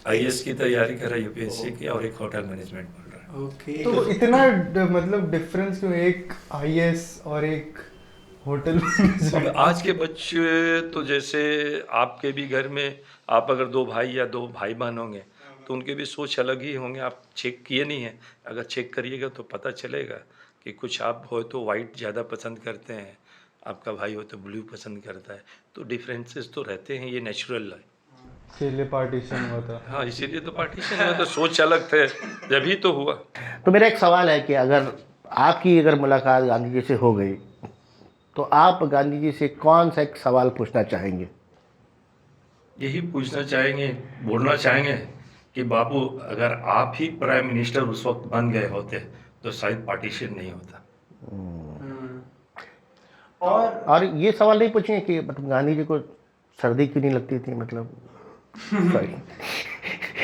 IAS की तैयारी कर रहा है, UPSC की, और एक होटल मैनेजमेंट पढ़ रहा है। ओके। तो इतना मतलब डिफरेंस क्यों, एक IAS और एक होटल? अब आज के बच्चे तो जैसे आपके भी घर में आप अगर दो भाई या दो भाई बहन होंगे तो उनके भी सोच अलग ही होंगे। आप चेक किए नहीं है, अगर चेक करिएगा तो पता चलेगा कि कुछ आप हो तो वाइट ज़्यादा पसंद करते हैं, आपका भाई हो तो ब्लू पसंद करता है। तो डिफरेंसेस तो रहते हैं, ये नेचुरल है। इसीलिए पार्टीशन हुआ था। हाँ, इसीलिए तो पार्टीशन हुआ, तो सोच अलग थे जब ही तो हुआ। तो मेरा एक सवाल है कि अगर आपकी मुलाकात गांधी जी से हो गई तो आप गांधी जी से कौन सा एक सवाल पूछना चाहेंगे? यही पूछना चाहेंगे, बोलना चाहेंगे कि बापू, अगर आप ही प्राइम मिनिस्टर उस वक्त बन गए होते तो शायद पार्टीशन नहीं होता। और ये सवाल नहीं पूछेंगे कि मतलब गांधी जी को सर्दी क्यों नहीं लगती थी, मतलब सॉरी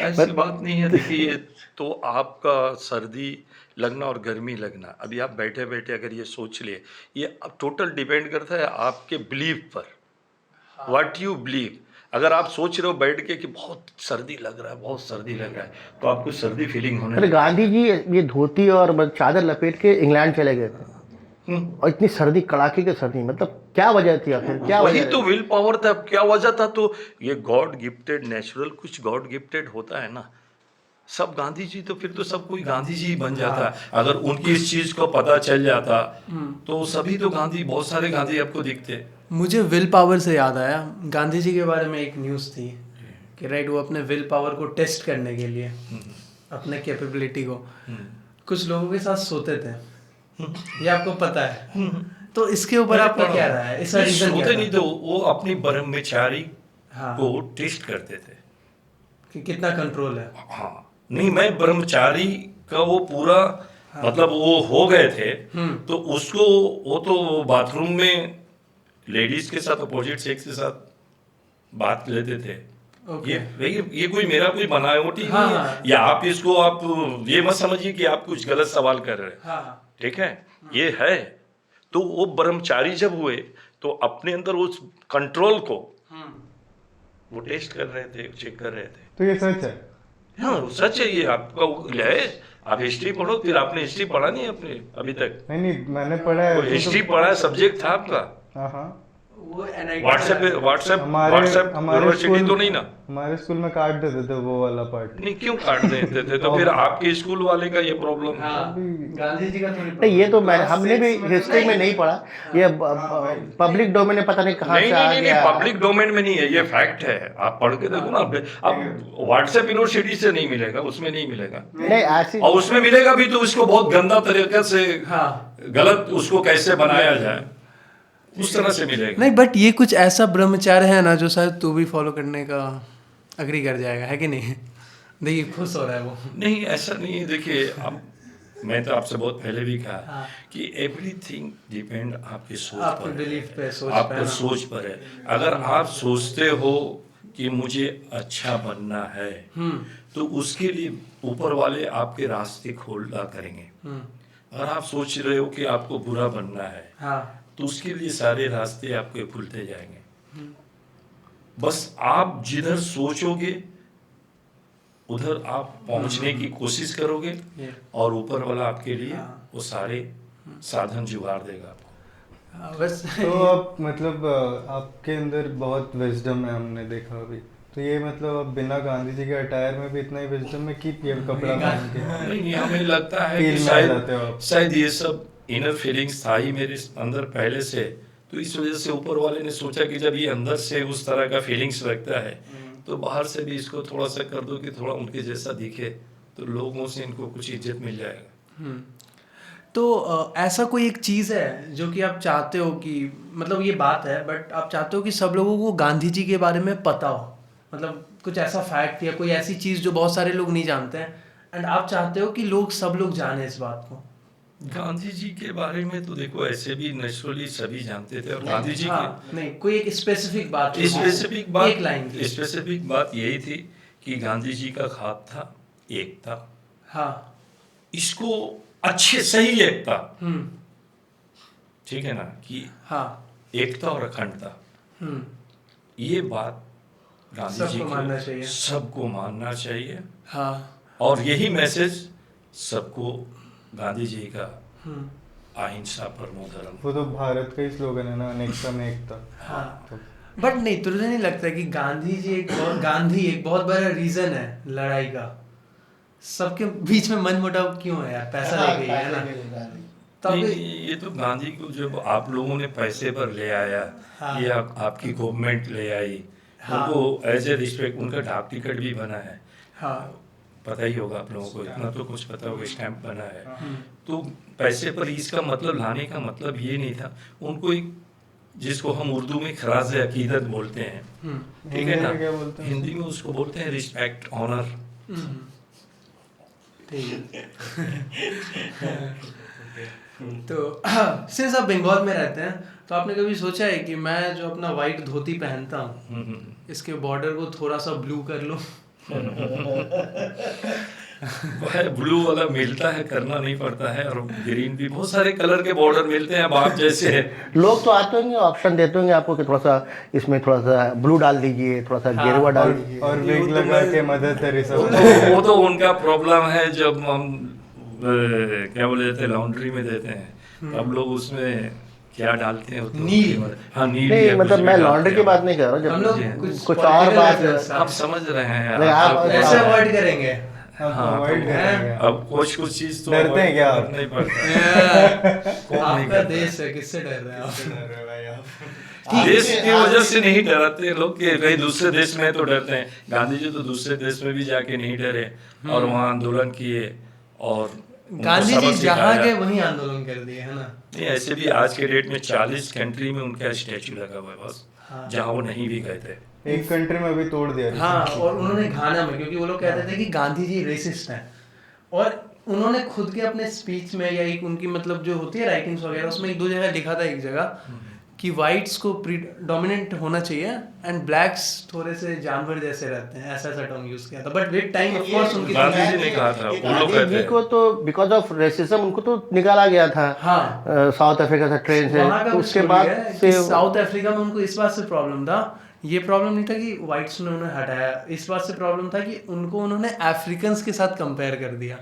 ऐसी बात नहीं है। देखिए, तो आपका सर्दी लगना और गर्मी लगना, अभी आप बैठे बैठे अगर ये सोच लिए, ये अब टोटल डिपेंड करता है आपके बिलीव पर, व्हाट यू बिलीव। अगर आप सोच रहे हो बैठ के कि बहुत सर्दी लग रहा है, बहुत सर्दी लग रहा है, तो आपको सर्दी फीलिंग होने अरे लगेगी। गांधी जी ये धोती और चादर लपेट के इंग्लैंड चले गए थे और इतनी सर्दी, कड़ाके की सर्दी, मतलब क्या वजह थी आखिर? क्या वही वजह तो विल पावर था। क्या वजह था? तो ये गॉड गिफ्टेड, नेचुरल कुछ गॉड गिफ्टेड होता है ना। सब गांधी जी, तो फिर तो सब कोई गांधी जी ही बन जाता। अगर उनकी इस चीज को पता चल जाता तो सभी तो गांधी, बहुत सारे गांधी आपको दिखते। मुझे विल पावर से याद आया, गांधी जी के बारे में एक न्यूज़ थी कि राइट, वो अपने विल पावर को टेस्ट करने के लिए, अपने कैपेबिलिटी को, कुछ लोगों के साथ सोते थे। ये आपको पता है? तो इसके ऊपर आपका क्या रहा है? इसका रीजन क्या सोते नहीं, था? तो वो अपनी ब्रह्मचारी हाँ, को टेस्ट करते थे कि कितना कंट्रोल है। हाँ, नहीं, मैं ब्रह्मचारी का वो पूरा मतलब वो हो गए थे तो उसको, वो तो बाथरूम में लेडीज के साथ, अपोजिट सेक्स के साथ बात लेते थे। ओके। ये कोई मेरा कोई बनावटी हाँ, नहीं है, हाँ। या आप इसको आप ये मत समझिए कि आप कुछ गलत सवाल कर रहे हैं। हाँ, ठीक है, ये है। तो वो ब्रह्मचारी जब हुए तो अपने अंदर उस कंट्रोल को वो टेस्ट कर रहे थे, चेक कर रहे थे। तो ये सच है? हाँ, सच है ये। आपका है, आप हिस्ट्री पढ़ो, फिर आपने हिस्ट्री पढ़ा नहीं अपने अभी तक? नहीं, मैंने पढ़ा है। हिस्ट्री पढ़ा, सब्जेक्ट था आपका। हाँ हाँ। वो NIT व्हाट्सएप हमारे यूनिवर्सिटी स्कूल तो नहीं ना? हमारे स्कूल में काट देते थे वो वाला पार्ट। नहीं, क्यों काट देते थे? तो फिर आपके स्कूल वाले का ये प्रॉब्लम है। हाँ, गांधी जी का थोड़ी नहीं, ये तो problem। मैंने हमने भी हिस्ट्री में नहीं पढ़ा, ये पब्लिक डोमेन में पता नहीं कहाँ नहीं से आ नहीं नहीं, गया। पब्लिक डोमेन में नहीं है, ये फैक्ट है। आप पढ़ के देखो ना। अब व्हाट्सएप यूनिवर्सिटी से नहीं मिलेगा, उसमें नहीं मिलेगा, नहीं ऐसी और उसमें मिलेगा भी तो उसको बहुत गंदा तरीके से, हाँ। गलत उसको कैसे बनाया जाए, उस तरह से मिलेगा। नहीं, बट ये कुछ ऐसा ब्रह्मचार्य है ना जो शायद तू भी फॉलो करने का अग्री कर जाएगा, है कि नहीं? देखिए खुश हो रहा है वो। नहीं, ऐसा नहीं है। देखिए, अब मैं तो आपसे बहुत पहले भी कहा हाँ। कि एवरीथिंग डिपेंड आपकी सोच आपके पर बिलीफ पे, सोच है, पे, आपके हाँ। सोच पर है। अगर आप सोचते हो कि मुझे अच्छा बनना है, तो उसके लिए ऊपर वाले आपके रास्ते खोला करेंगे। अगर आप सोच रहे हो कि आपको बुरा बनना है, हाँ। तो उसके लिए सारे रास्ते आपके खुलते जाएंगे। बस आप जिधर सोचोगे उधर आप पहुंचने की कोशिश करोगे, और ऊपर वाला आपके लिए वो सारे साधन जुगाड़ देगा आपको। बस तो आप मतलब आपके अंदर बहुत विजडम है, हमने देखा अभी। तो ये मतलब आप बिना गांधी जी के अटायर में भी इतना ही विजडम है कि ये कपड़ा पहन के नहीं, हमें लगता है फील कि में आ जाते हो आप। शायद ये सब इनर फीलिंग्स था ही मेरे अंदर पहले से, तो इस वजह से ऊपर वाले ने सोचा कि जब ये अंदर से उस तरह का फीलिंग्स रखता है, तो बाहर से भी इसको थोड़ा सा कर दो कि थोड़ा उनके जैसा दिखे, तो लोगों से इनको कुछ इज्जत मिल जाएगा। तो ऐसा कोई एक चीज़ है जो कि आप चाहते हो कि, मतलब ये बात है, बट आप चाहते हो कि सब लोगों को गांधी जी के बारे में पता हो, मतलब कुछ ऐसा फैक्ट या कोई ऐसी चीज़ जो बहुत सारे लोग नहीं जानते हैं, एंड आप चाहते हो कि सब लोग जाने इस बात को। गांधी जी के बारे में तो देखो, ऐसे भी नेचुरली सभी जानते थे, और गांधी जी हाँ, नहीं कोई एक स्पेसिफिक बात, की एक लाइन की। स्पेसिफिक बात यही थी कि गांधी जी का ख्वाब था एकता। हाँ। इसको अच्छे सही एकता, ठीक है ना, कि हाँ। एकता और अखंडता, ये बात गांधी जी सबको मानना चाहिए। सबको मानना चाहिए। हाँ। और यही मैसेज सबको गांधी जी का अहिंसा परमो धर्म। वो तो भारत का ही स्लोगन है ना, अनेकता में एकता। हाँ। बट नहीं, तुझे नहीं लगता कि गांधी एक बहुत बड़ा रीजन है लड़ाई का? सबके बीच में मनमुटाव क्यों है यार? पैसा लेके ही, है ना? नहीं, ये तो गांधी को जब आप लोगों ने पैसे पर ले आया, हाँ। ये आपकी गवर्नमेंट ले आई, हाँ। उनको एज ए रिस्पेक्ट उनका डाक टिकट भी बना है। हाँ। पता ही होगा आप लोगों को, इतना तो कुछ पता होगा, स्टैंप बना है। तो पैसे पर इसका मतलब, लाने का मतलब ये नहीं था। उनको एक, जिसको हम उर्दू में खराज अकीदत बोलते हैं, ठीक है ना, हिंदी में क्या बोलते हैं? हिंदी में उसको बोलते हैं रिस्पेक्ट, ऑनर। ठीक है। तो सिंस आप बंगाल में रहते हैं, तो आपने कभी सोचा है कि मैं जो अपना वाइट धोती पहनता हूँ, इसके बॉर्डर को थोड़ा सा ब्लू कर लूँ? ब्लू वाला मिलता है, करना नहीं पड़ता है, और ग्रीन भी, बहुत सारे कलर के बॉर्डर मिलते हैं। अब आप जैसे लोग तो आते होंगे, ऑप्शन देते होंगे आपको कि थोड़ा सा इसमें थोड़ा सा ब्लू डाल दीजिए, थोड़ा सा गेरुआ डाल दीजिए। और विग लगा के मदद तेरेसा वो तो उनका प्रॉब्लम है। जब हम क्या बोले जाते हैं, लॉन्ड्री में देते हैं, तब लोग उसमें क्या डालते हैं, वो तो नील। हाँ, नील नहीं, या कुछ मतलब भी मैं डालते लॉन्ड्री हैं। की बात नहीं कर रहा हम हूँ, लोग जब कुछ और बात, आप समझ रहे हैं। नहीं, आप ऐसे अवॉइड करेंगे। अवॉइड करेंगे। अब कुछ चीज तो डरते हैं क्या आप? नहीं पड़ता। आपका देश है, किससे डर रहे हैं आप? देश की वजह से नहीं डराते लोग, कि कहीं दूसरे देश में तो डरते हैं। गांधी जी तो दूसरे देश में भी जाके नहीं डरे, और वहाँ आंदोलन किए, और उनको गांधी जी सबक जहाँ सिखाया। गए वहीं आंदोलन कर दिए, है ना? नहीं, ऐसे भी आज के डेट में 40 कंट्री में उनका स्टैचू लगा हुआ है, बस जहाँ वो नहीं भी गए थे। एक कंट्री में अभी तोड़ दिया। हाँ, और उन्होंने घाना में, क्योंकि वो लोग कहते थे कि गांधी जी रेसिस्ट हैं, और उन्होंने खुद के अपने स्पीच में, या एक उनकी मतलब जो होती है राइटिंग्स वगैरह, उसमें एक दो जगह लिखा था, एक जगह कि वाइट्स को डोमिनेंट होना चाहिए एंड ब्लैक्स थोड़े से जानवर जैसे रहते हैं, ऐसा टर्म यूज किया था। But with time of course उनकी गांधी जी ने कहा था, वो लोग गांधी कहते जी हैं। को तो बिकॉज ऑफ रेसिज्म उनको तो निकाला गया था, हाँ, साउथ अफ्रीका से, ट्रेन से। वहाँ का तो भी उसके story बाद है से कि साउथ अफ्रीका में उनको इस बात से प्रॉब्लम था, ये प्रॉब्लम नहीं था कि व्हाइट्स ने उन्हें हटाया, इस बात से प्रॉब्लम था कि उनको उन्होंने अफ्रीकन्स के साथ कंपेयर कर दिया।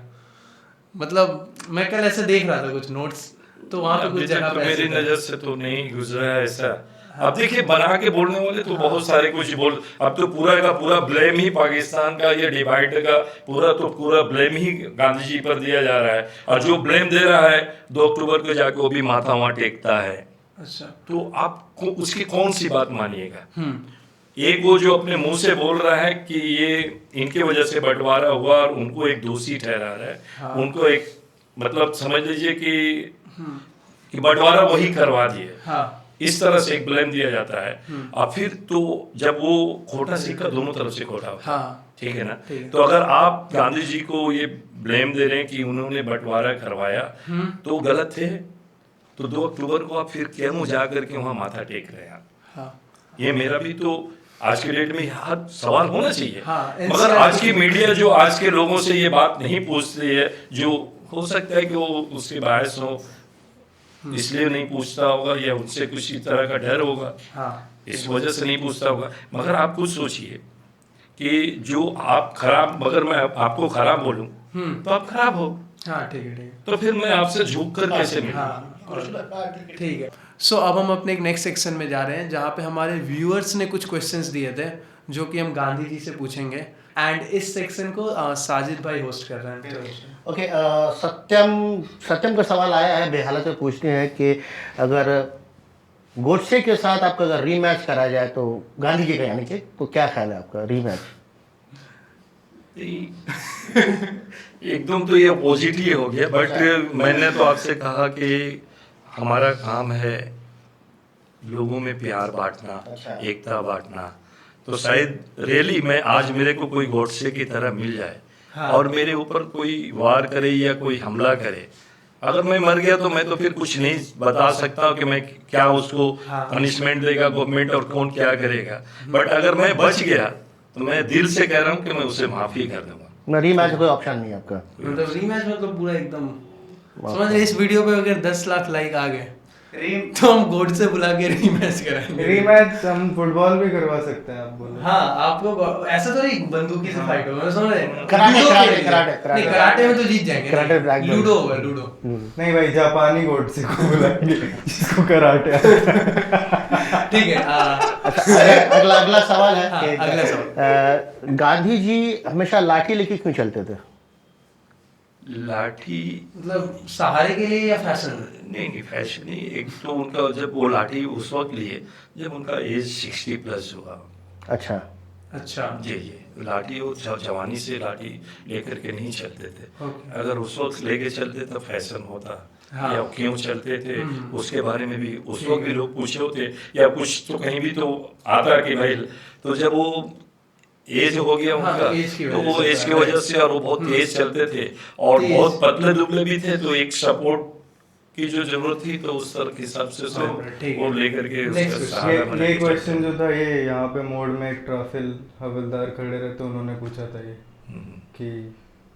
मतलब मैं कल ऐसे देख रहा था कुछ नोट्स, तो वहाँ पे अभी कुछ तक जगह तो पे मेरी ऐसे था। नजर से तो नहीं गुजरा है ऐसा, अब देखिए बना के बोलने वाले तो बहुत सारे कुछ बोल, अब तो पूरा का पूरा ब्लेम ही पाकिस्तान का या डिवाइड का पूरा ब्लेम ही गांधी जी पर दिया जा रहा है, और जो ब्लेम दे रहा है 2 अक्टूबर को जाके वो भी माथा वहां टेकता है। अच्छा। तो आप उसकी कौन सी बात मानिएगा? एक वो जो अपने मुंह से बोल रहा है कि ये इनके वजह से बंटवारा हुआ और उनको एक दोषी ठहरा रहा है, हाँ। उनको एक मतलब समझ लीजिए कि बंटवारा वही करवा दिए। हाँ। इस तरह से एक ब्लेम दिया जाता है। और फिर तो जब वो खोटा सिक्का दोनों तरफ से खोटा होता है, हाँ। ठीक है ना? ठीक है। तो अगर आप गांधी जी को ये ब्लेम दे रहे हैं कि उन्होंने बंटवारा करवाया तो गलत थे, तो 2 अक्टूबर को आप फिर क्यों जा करके वहां माथा टेक रहे हैं? हाँ। ये मेरा भी तो आज के डेट में हर सवाल होना चाहिए। हाँ, मगर आज की मीडिया जो आज के लोगों से ये बात नहीं पूछती है, जो हो सकता है कि वो उसके बायस हो इसलिए नहीं पूछता होगा, या उनसे कुछ इस तरह का डर होगा, हाँ। इस वजह से नहीं पूछता होगा। मगर आप खुद सोचिए कि जो आप खराब, अगर मैं आपको खराब बोलूं तो आप खराब हो, हाँ, ठीक है, ठीक है। तो फिर मैं आपसे झुक कर कैसे मिलूं? हाँ, ठीक है। सो अब हम अपने एक नेक्स्ट सेक्शन में जा रहे हैं जहाँ पे हमारे व्यूअर्स ने कुछ क्वेश्चंस दिए थे जो कि हम गांधी जी से पूछेंगे, एंड इस सेक्शन को साजिद भाई होस्ट कर रहे हैं। ओके, सत्यम का सवाल आया है, बेहाला से पूछते हैं कि अगर गोडसे के साथ आपका अगर रीमैच करा जाए तो गांधी जी का, यानी कि, तो क्या ख्याल है आपका रीमैच? एकदम तो ये अपोजिट ही हो गया, बट मैंने तो आपसे कहा कि हमारा काम है लोगों में प्यार बांटना, अच्छा। एकता बांटना। तो शायद रियली मैं आज मेरे को कोई गोडसे की तरह मिल जाए, हाँ। और मेरे ऊपर कोई वार करे या कोई हमला करे, अगर मैं मर गया तो मैं तो फिर कुछ नहीं बता सकता कि मैं क्या उसको हाँ। पनिशमेंट देगा गवर्नमेंट और कौन क्या करेगा। बट अगर मैं बच गया तो मैं दिल से कह रहा हूँ कि मैं उसे माफी कर दूंगा। रीमैच कोई ऑप्शन नहीं है आपका? मतलब रीमैच मतलब पूरा एकदम समझ रहे, इस वीडियो पे अगर 10 लाख लाइक आ गए तो हम गोड से बुला के रीमैच कराएंगे। रीमैच हम फुटबॉल भी करवा सकते हैं, आप बोलो। हाँ, आप लोग ऐसा तो नहीं बंदूकी से फाइट होगा, समझ रहे? कराटे, लूडो कराटे, खेलेंगे। कराटे, नहीं, कराटे में तो जीत जाएंगे। कराटे, नहीं, ब्लैक बेल्ट। लूडो होगा, लूडो। नहीं भाई, जापानी गोडसे को बुलाएंगे जिसको कराटे ठीक है। अच्छा, अगला सवाल है हाँ, कि अगला सवाल। गांधी जी हमेशा लाठी लेके क्यों चलते थे? लाठी मतलब सहारे के लिए या फैशन? नहीं, फैशन नहीं। एक तो उनका जब वो लाठी उस वक्त लिए जब उनका एज 60 प्लस हुआ। अच्छा। अच्छा। जी, लाठी वो जवानी से लाठी लेकर के नहीं चलते थे। Okay. अगर उस वक्त लेके चलते तो फैशन होता। हाँ। या क्यों चलते थे उसके बारे में भी उस वक्त भी लोग पूछे होते, या कुछ तो कहीं भी तो आता कि भाई, तो जब वो एज हो गया हाँ, उनका, एज की तो वजह वो से एज की वजह से, और वो बहुत तेज चलते थे और तेज। बहुत पतले दुबले भी थे, तो एक सपोर्ट की जो जरूरत थी तो उस तरह के हिसाब से हाँ, ठीक है। वो लेकर के Next उसका question. सहारा बना ये के क्वेश्चन चलते जो था, ये यहाँ पे मोड़ में एक ट्राफिल हवलदार खड़े रहते, उन्होंने पूछा था ये थे। कि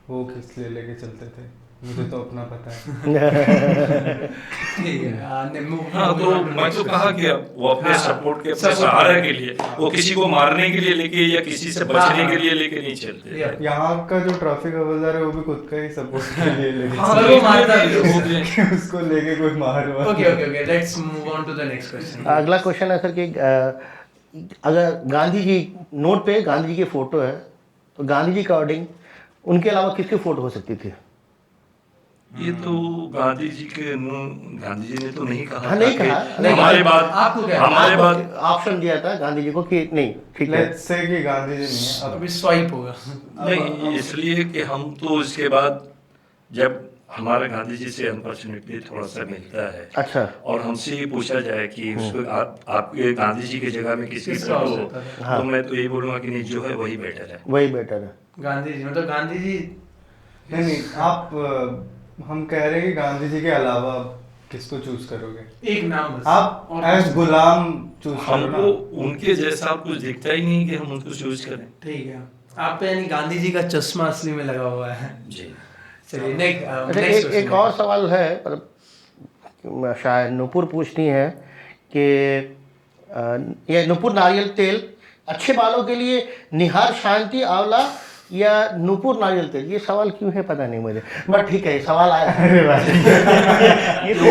वो किस लिए लेके चलते थे। मुझे तो अपना पता है। ठीक है। हाँ, तो मैं तो कहा कि वो अपने हाँ, सपोर्ट के, अपने support सहारा के के लिए, वो किसी को मारने के लिए लेके या किसी से बचने हाँ, के लिए लेके नहीं चलते। या- यहाँ का जो ट्रैफिक हवलदार है वो भी खुद का ही सपोर्ट के लिए लेके हाँ, पर वो मारता भी है। हो गए। कि उसको लेके कोई मार वार। Okay, okay, okay, let's move on to the next question. अगला क्वेश्चन है सर कि अगर गांधी जी, नोट पे गांधी जी की फोटो है, तो गांधी जी के अकॉर्डिंग उनके अलावा किसकी फोटो हो सकती थी? ये तो गांधी जी गांधी जी ने तो नहीं कहा। हाँ, नहीं था कि कहा। नहीं, हमारे बाद आपको क्या? हमारे बाद ऑप्शन दिया था गांधी जी को कि नहीं, ठीक है। लेट्स से कि गांधी जी नहीं है। अब अभी स्वाइप होगा। नहीं, इसलिए कि हम तो इसके बाद जब हमारा गांधी जी से अनफॉर्चुनेटली थोड़ा सा मिलता है, अच्छा। और हमसे ये पूछा जाए कि उसको आपके गांधी जी की जगह में किसकी किसका हो फोटो हो, सकता है? तो मैं तो यही बोलूंगा कि नहीं, जो है वही बेटर है। वही बेटर है। गांधी जी, मतलब गांधी जी। नहीं, आप हम कह रहे हैं कि गांधी जी के अलावा आप किसको चूज करोगे? एक नाम बस। आप और एज गुलाम चूज करो हमको ना। उनके जैसा कुछ दिखता ही नहीं कि हम उनको चूज करें। ठीक है। आप पे यानी गांधी जी का चश्मा असली में लगा हुआ है। जी। चलिए अच्छा, नेक्स्ट एक और सवाल है, पर शायद नुपुर पूछनी है कि ये नुपुर, नारियल तेल अच्छे बालों के लिए निहार शांति आंवला या नूपुर नारियल तेल? ये सवाल क्यों है पता नहीं मुझे, बट ठीक है, ये सवाल आया ये तो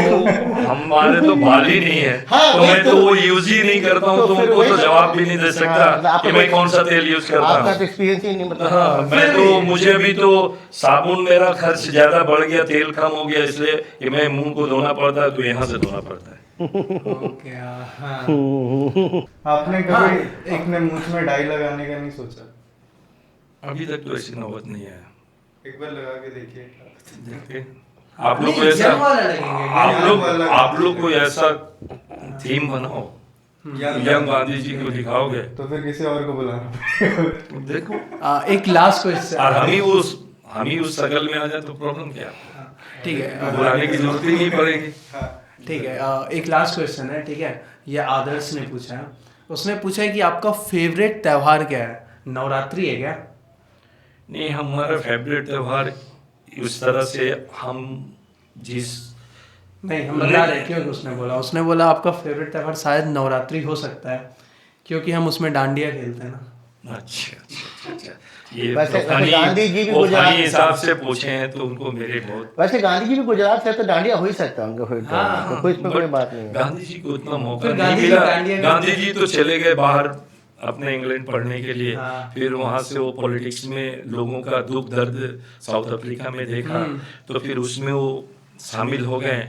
हमारे तो बाल ही नहीं है, हाँ, तो वही मैं तो वो यूज ही नहीं करता हूँ, तो फिर उनको वही तो तो- जवाब भी नहीं दे हाँ, सकता कि मैं कौन सा तेल यूज करता आपका हूँ। तो एक्सपीरियंस ही नहीं, मतलब हाँ, मैं तो मुझे भी तो साबुन, मेरा खर्च ज्यादा बढ़ गया, तेल कम हो गया, इसलिए कि मैं मुंह को धोना पड़ता है तो यहाँ से धोना पड़ता है। ओके हाँ आपने कभी अपने मुंह में डाई लगाने का नहीं सोचा? अभी तक तो ऐसी नौबत नहीं है। एक बार लगा के देखिए। देखिए, आप लोग को नहीं, ऐसा young वाला लगेंगे, आप लोग को ऐसा थीम बनाओ, यंग गांधी जी को दिखाओगे तो फिर किसी और को बुलाना पड़ेगा। देखो, एक लास्ट क्वेश्चन। और हम ही उस शकल में आ जाए तो प्रॉब्लम क्या है? ठीक है बुलाने की जरूरत ही नहीं पड़ेगी। ठीक है, एक लास्ट क्वेश्चन है, ठीक है, ये आदर्श ने पूछा है। उसने पूछा है कि आपका फेवरेट त्योहार क्या है? नवरात्रि है क्या? नहीं, हमारा फेवरेट त्योहार उस तरह से हम जिस नहीं, हम बता रहे हैं क्यों उसने बोला आपका फेवरेट त्योहार शायद नवरात्रि हो सकता है, क्योंकि हम उसमें डांडिया खेलते हैं ना। अच्छा, ये वैसे तो फनी, गांधी जी भी वो गुजरात फनी हिसाब से पूछे हैं तो उनको मेरे बहुत। वैसे गांधी जी भी गुजरात से, तो डांडिया हो ही सकता है उनका, फिर तो कोई इसमें कोई बात नहीं है। गांधी जी को उतना मौका फिर नहीं गांधी जी मिला। डांडिया में- गांधी जी तो चले गए बाहर अपने इंग्लैंड पढ़ने के लिए, हाँ। फिर वहां से वो पॉलिटिक्स में लोगों का दुख दर्द साउथ अफ्रीका में देखा, तो फिर उसमें वो शामिल हो गए,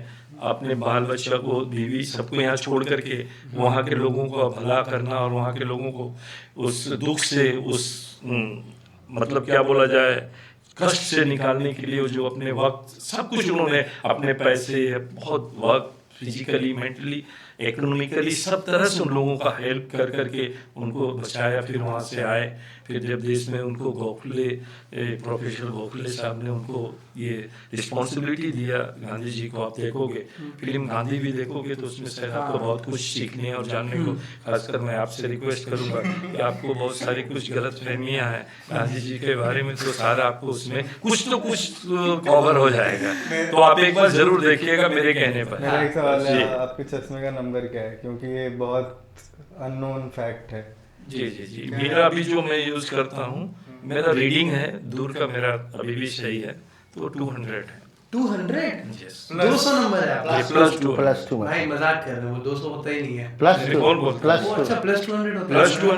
अपने बाल बच्चा को, बीवी, सबको यहाँ छोड़ करके वहाँ के लोगों को भला करना और वहाँ के लोगों को उस दुख से, उस मतलब क्या बोला जाए, कष्ट से निकालने के लिए जो अपने वक्त सब कुछ उन्होंने, अपने पैसे, बहुत वक्त, फिजिकली, मेंटली, इकोनॉमिकली, सब तरह से उन लोगों का हेल्प कर करके उनको बचाया। फिर वहाँ से आए, फिर जब देश में उनको गोखले, प्रोफेसर गोखले साहब ने उनको ये रिस्पॉन्सिबिलिटी दिया गांधी जी को, आप देखोगे फिल्म गांधी भी देखोगे तो उसमें से आपको बहुत कुछ सीखने और जानने को, खासकर मैं आपसे रिक्वेस्ट करूंगा कि आपको बहुत सारी कुछ गलत फहमियाँ हैं गांधी जी के बारे में, तो सारा आपको उसमें कुछ तो कुछ कवर हो जाएगा, तो आप एक बार जरूर देखिएगा मेरे कहने पर। मेरा एक सवाल है, जी। आपके चश्मे का नंबर क्या है? क्योंकि ये बहुत अननोन फैक्ट है। जी, मेरा भी जो मैं यूज करता हूँ, मेरा रीडिंग है, दूर का मेरा अभी भी सही है, तो 200 है। 200? Yes. 200 नंबर है आपका? ये +2 +2 भाई मजाक कर रहे हो, वो 200 होता ही नहीं है। +2 कौन बोलता है? +2 वो अच्छा +200 होता है। +200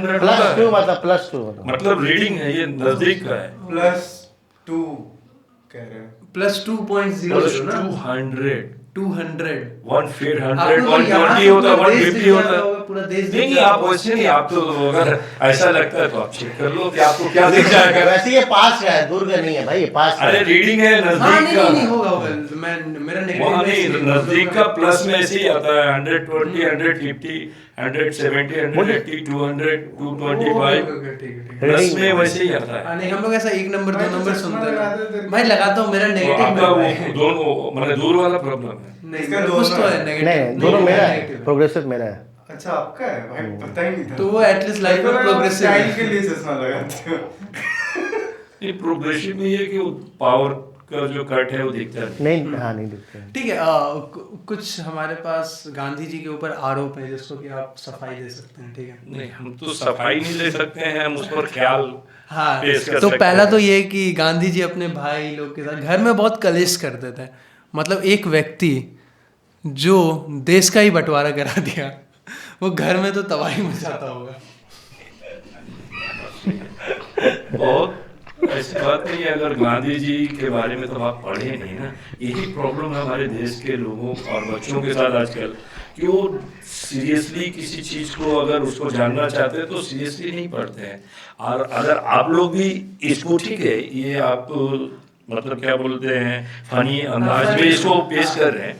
+2 मतलब +2 मतलब रीडिंग है, ये नजदीक का है। +2 कह रहे हैं। +2.00 ना? 200 200 1 फिर 100 आपको तो यहाँ 120 से होता है, पूरा देश 150 दिख होता जाता है। होगा, पूरा देश दिख नहीं, जाता आप वैसे नहीं, आप तो अगर ऐसा लगता है तो आप चेक कर लो कि आपको क्या दिख जाएगा। वैसे ये पास का है, दूर का नहीं है भाई, ये पास का अरे है। रीडिंग है, हाँ नजदीक नहीं का। होगा मैं मेरा वहाँ नहीं, नेगेटिव नजदीक का प्लस में ऐसे ही आता है, 120 150 170 180 200 225 प्लस में वैसे ही आता है। नहीं, हम लोग ऐसा एक नंबर भाई, दो तो नंबर चश्मा सुनते लगा दे हैं तेरे भाई, लगाता हूँ, मेरा तो नेगेटिव आपका में है। वो दोनों मतलब दूर वाला प्रॉब्लम है। नहीं, इसका मेरा कुछ दोनों तो है। है नेगेटिव। नहीं, दोनों मेरा है, प्रोग्रेसिव मेरा है। अच्छा, आपका है भाई, पता ही नहीं था। तो वो एटलीस्ट लाइफ में प्रोग्रेसिव स्टाइल के लिए चश्मा लगाते हो। ये प्रोग्रेसिव में ये कि पावर का जो कट है वो दिखता है। नहीं, हाँ नहीं दिखते हैं। ठीक है, कुछ हमारे पास गांधी जी के ऊपर आरोप है जिसको कि आप सफाई दे सकते हैं, ठीक है? नहीं, हम तो सफाई नहीं ले सकते हैं, हम उस पर ख्याल हाँ, पेश कर तो सकते पहला हैं। तो ये कि गांधी जी अपने भाई लोग के साथ घर में बहुत कलेश करते थे। मतलब एक व्यक्ति जो देश का ही बंटवारा करा दिया, वो घर में तो तबाही मचाता होगा। बहुत ऐसी बात नहीं है, अगर गांधी जी के बारे में तो आप पढ़े नहीं ना, यही प्रॉब्लम है हमारे देश के लोगों और बच्चों के साथ आजकल, कि वो सीरियसली किसी चीज को अगर उसको जानना चाहते हैं तो सीरियसली नहीं पढ़ते हैं। और अगर आप लोग भी इसको, ठीक है, ये आप मतलब क्या बोलते हैं, फनी अंदाज में इसको पेश कर रहे हैं,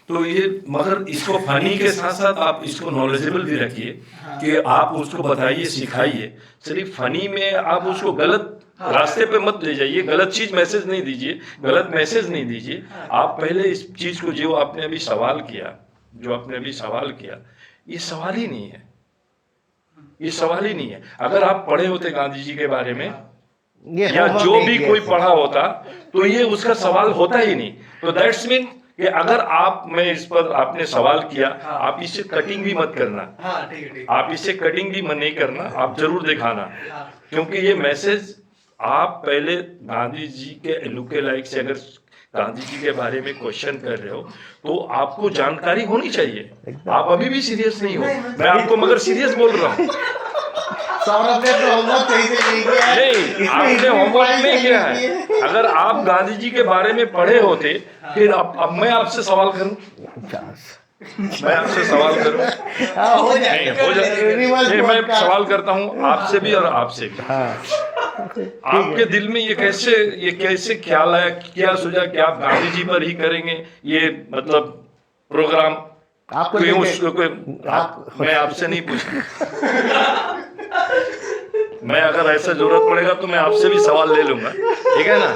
तो ये, मगर इसको फनी के साथ साथ आप इसको नॉलेजेबल भी रखिए, कि आप उसको बताइए, सिखाइए। सिर्फ फनी में आप उसको गलत रास्ते पे मत ले जाइए, गलत चीज मैसेज नहीं दीजिए, गलत मैसेज नहीं दीजिए। आप पहले इस चीज को, जो आपने अभी सवाल किया, ये सवाल ही नहीं है, ये सवाल ही नहीं है। अगर आप पढ़े होते गांधी जी के बारे में, या होमवर्क जो नहीं भी किया कोई इससे। पढ़ा होता, तो ये उसका सवाल होता ही नहीं। तो दैट्स मीन कि अगर आप, मैं इस पर आपने सवाल किया, आप इससे कटिंग भी मत करना, हाँ ठीक है, ठीक आप इससे कटिंग भी मत नहीं करना, आप जरूर दिखाना, क्योंकि ये मैसेज आप पहले गांधी जी के लुके लाइक से अगर गांधी जी के बारे में क्वेश्चन कर रहे हो तो आपको जानकारी होनी चाहिए। आप अभी भी सीरियस नहीं हो, मैं आपको मगर सीरियस बोल रहा हूँ। सौरभ ने तो होमवर्क सही से नहीं किया है। नहीं, इसमें आपने इतनी होमवर्क पढ़ाई नहीं किया की है। अगर आप गांधी जी के बारे में पढ़े होते फिर अब मैं आपसे सवाल करूं, मैं आपसे सवाल करूं। हाँ, हो नहीं, जाएगा। हो जाए। रिवर्स नहीं, मैं पॉडकास्ट। सवाल करता हूं आपसे भी और आपसे भी। आपके दिल में ये कैसे ख्याल आया, क्या सोचा कि आप गांधी जी पर ही करेंगे ये मतलब प्रोग्राम? आपको क्यों देखे- मैं आपसे नहीं पूछता। मैं अगर ऐसा जरूरत पड़ेगा तो मैं आपसे भी सवाल ले लूंगा, ठीक है ना?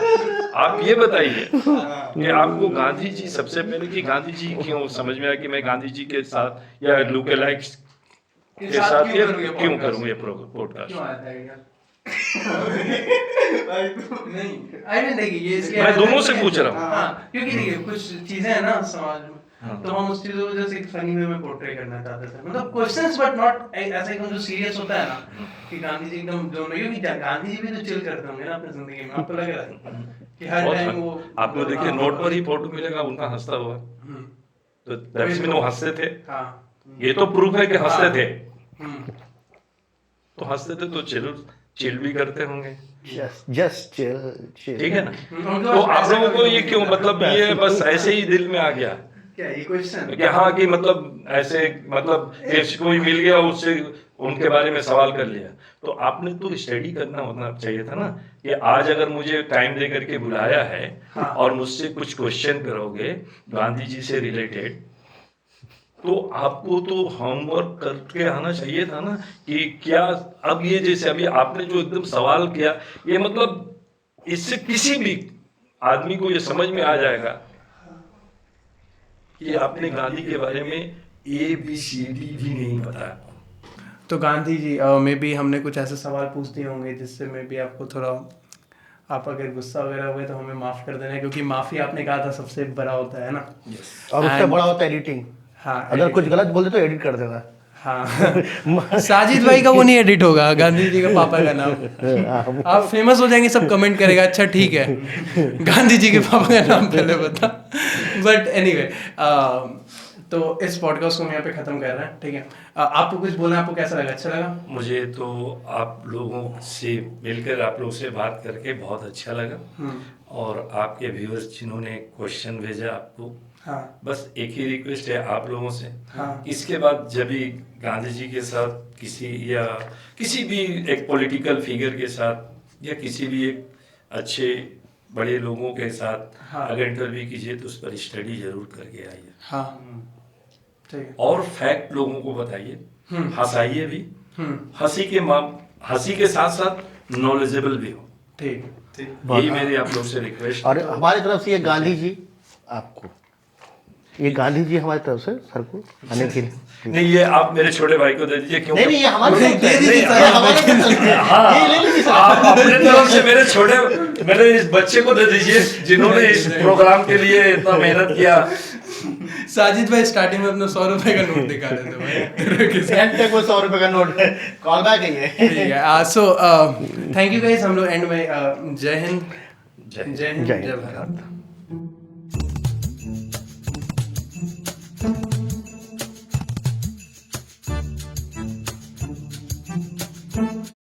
आप ये बताइए कि आपको गांधी जी, सबसे पहले कि गांधी जी क्यों समझ में आया कि मैं गांधी जी के साथ या लुके लाइक्स के साथ ये क्यों करूं ये पॉडकास्ट? क्यों आता है यार? नहीं, आई मीन देखिए ये इसलिए मैं आता दोनों है से कि- पूछ रहा हूँ। हाँ, क्योंकि देखिए कुछ चीजें हैं ना समाज में, हाँ। तो हम उस चीजों को जैसे एक फनी वे में पोर्ट्रे करना चाहते थे, मतलब क्वेश्चंस बट नॉट ऐसा एकदम जो सीरियस होता है ना कि गांधी जी एकदम जो नहीं, क्योंकि गांधी जी भी तो चिल करते होंगे ना अपनी जिंदगी में, आपको लग रहा है कि हर बहुत टाइम वो आपको देखिए हाँ, नोट पर ही फोटो मिलेगा उनका हंसता हुआ, हम्म, तो दैट्स मीन वो हंसते थे। हाँ, ये तो प्रूफ है कि हंसते थे। हम्म, तो हंसते थे तो चिल भी करते होंगे, जस्ट ठीक है ना? उनके तो पास आप पैसा लोगों को कभी ये नहीं क्यों, था। मतलब ये बस ऐसे ही दिल में आ गया क्या ये क्वेश्चन? कि हाँ कि मतलब ऐसे मतलब किसी कोई मिल गया उससे उनके बारे में सवाल कर लिया? तो आपने तो स्टडी करना होना चाहिए था ना कि आज अगर मुझे टाइम दे करके बुलाया है और मुझसे कुछ क्वेश्चन करोगे गांधी जी से रिलेटेड, तो आपको तो होमवर्क करके आना चाहिए था ना कि क्या अब ये जैसे अभी आपने जो एकदम सवाल किया, ये मतलब इससे किसी भी आदमी को ये समझ में आ जाएगा कि आपने गांधी के बारे में ABCD भी नहीं बताया। तो गांधी जी में भी हमने कुछ ऐसे सवाल पूछ दिए होंगे जिससे में भी आपको थोड़ा, आप अगर गुस्सा वगैरह हुए तो हमें माफ कर देना, क्योंकि माफी आपने कहा था सबसे बड़ा होता है ना। और उससे And- बड़ा होता है एडिटिंग। हाँ, अगर कुछ गलत बोल दे तो एडिट कर देगा। हाँ साजिद भाई का वो नहीं एडिट होगा, गांधी जी का पापा का नाम, आप फेमस हो जाएंगे, सब कमेंट करेगा अच्छा ठीक है गांधी जी के पापा का नाम पहले बता। बट एनीवे, तो इस पॉडकास्ट को हम यहाँ पे खत्म कर रहे हैं, ठीक है? आपको कुछ बोलना, आपको कैसा लगा? अच्छा लगा? मुझे तो आप लोगों से मिलकर, आप लोगों से बात करके बहुत अच्छा लगा। और आपके व्यूअर्स जिन्होंने क्वेश्चन भेजा आपको, हाँ, बस एक ही रिक्वेस्ट है आप लोगों से, हाँ। इसके बाद जब भी गांधी जी के साथ किसी भी एक पॉलिटिकल फिगर के साथ या किसी भी एक अच्छे बड़े लोगों के साथ हाँ। अगर इंटरव्यू कीजिए तो उस पर स्टडी जरूर करके आइए हाँ, ठीक है। और फैक्ट लोगों को बताइए, हंसाइए भी, हम्म, हंसी के साथ साथ नॉलेजेबल भी हो। ठीक है। यही मेरी आप लोग से रिक्वेस्ट। और हमारी तरफ से ये गांधी जी आपको, ये गांधी जी हमारी तरफ से सर को आने के लिए। नहीं, ये आप मेरे छोटे भाई को दे दीजिए, क्योंकि नहीं ये हमारी तरफ से दे दीजिए नहीं, सर, ये हमारी तरफ से। ये ले लीजिए सर। आप अपने तरफ से मेरे इस बच्चे को दे दीजिए जिन्होंने इस प्रोग्राम के लिए इतना मेहनत किया। साजिद भाई स्टार्टिंग में अपना 100 रुपए का नोट दिखा रहे थे भाई। एंड तक वो 100 रुपए का नोट है, कॉल बैक है ये। ठीक है। सो थैंक यू गाइस, हम लोग एंड में जय हिंद, जय हिंद। जय भारत।